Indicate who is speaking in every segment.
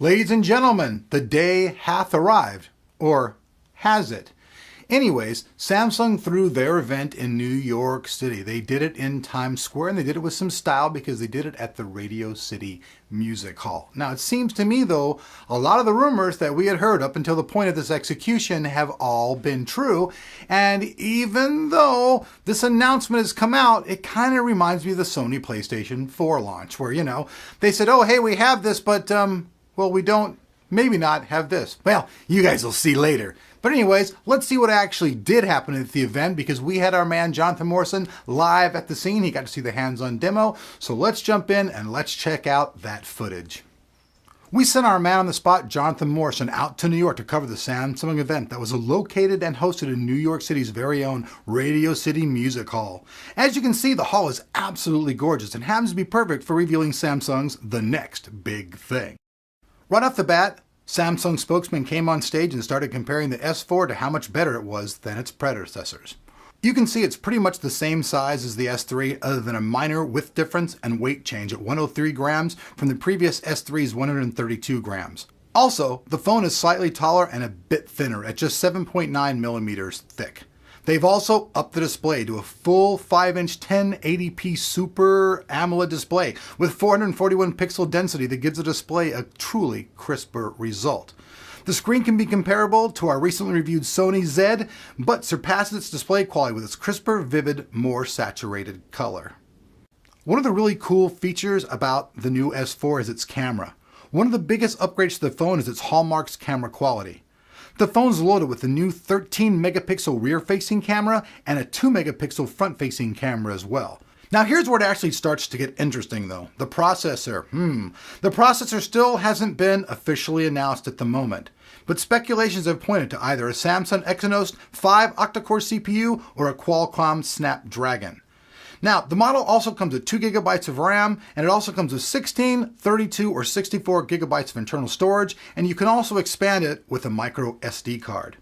Speaker 1: Ladies and gentlemen, the day hath arrived. Or has it? Anyways, Samsung threw their event in New York City. They did it in Times Square, and they did it with some style because they did it at the Radio City Music Hall. Now, it seems to me, though, a lot of the rumors that we had heard up until the point of this execution have all been true. And even though this announcement has come out, it kind of reminds me of the Sony PlayStation 4 launch, where, they said, oh, hey, we have this, but, well, we don't, maybe not have this. Well, you guys will see later. But anyways, let's see what actually did happen at the event, because we had our man Jonathan Morrison live at the scene. He got to see the hands-on demo. So let's jump in and let's check out that footage. We sent our man on the spot, Jonathan Morrison, out to New York to cover the Samsung event that was located and hosted in New York City's very own Radio City Music Hall. As you can see, the hall is absolutely gorgeous and happens to be perfect for revealing Samsung's The Next Big Thing. Right off the bat, Samsung spokesman came on stage and started comparing the S4 to how much better it was than its predecessors. You can see it's pretty much the same size as the S3, other than a minor width difference and weight change at 103 grams from the previous S3's 132 grams. Also, the phone is slightly taller and a bit thinner at just 7.9 millimeters thick. They've also upped the display to a full 5-inch 1080p Super AMOLED display with 441 pixel density that gives the display a truly crisper result. The screen can be comparable to our recently reviewed Sony Z, but surpasses its display quality with its crisper, vivid, more saturated color. One of the really cool features about the new S4 is its camera. One of the biggest upgrades to the phone is its hallmarks camera quality. The phone's loaded with the new 13 megapixel rear-facing camera and a 2 megapixel front-facing camera as well. Now here's where it actually starts to get interesting though. The processor. The processor still hasn't been officially announced at the moment, but speculations have pointed to either a Samsung Exynos 5 octa-core CPU or a Qualcomm Snapdragon. Now, the model also comes with 2 gigabytes of RAM, and it also comes with 16, 32, or 64 gigabytes of internal storage, and you can also expand it with a micro SD card.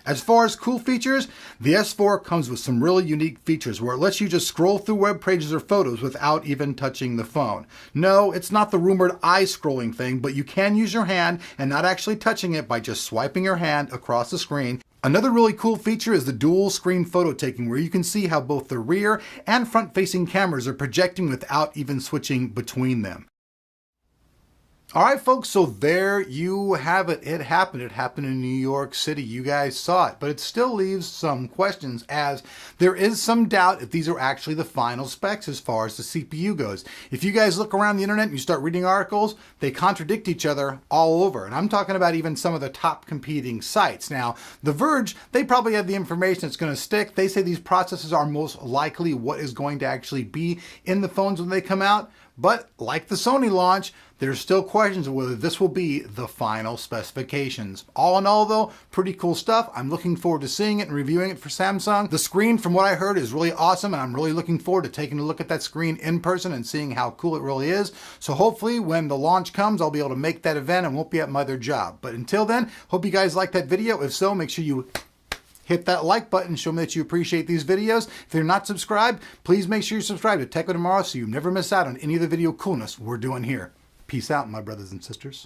Speaker 1: As far as cool features, the S4 comes with some really unique features where it lets you just scroll through web pages or photos without even touching the phone. No, it's not the rumored eye scrolling thing, but you can use your hand and not actually touching it by just swiping your hand across the screen. Another really cool feature is the dual screen photo taking, where you can see how both the rear and front facing cameras are projecting without even switching between them. Alright folks, so there you have it. It happened. It happened in New York City. You guys saw it, but it still leaves some questions, as there is some doubt if these are actually the final specs as far as the CPU goes. If you guys look around the internet and you start reading articles, they contradict each other all over. And I'm talking about even some of the top competing sites. Now, The Verge, they probably have the information that's going to stick. They say these processors are most likely what is going to actually be in the phones when they come out. But like the Sony launch, there's still questions of whether this will be the final specifications. All in all though, pretty cool stuff. I'm looking forward to seeing it and reviewing it for Samsung. The screen, from what I heard, is really awesome, and I'm really looking forward to taking a look at that screen in person and seeing how cool it really is. So hopefully when the launch comes, I'll be able to make that event and won't be at my other job. But until then, hope you guys liked that video. If so, make sure you hit that like button, show me that you appreciate these videos. If you're not subscribed, please make sure you subscribe to Tech with Tomorrow so you never miss out on any of the video coolness we're doing here. Peace out, my brothers and sisters.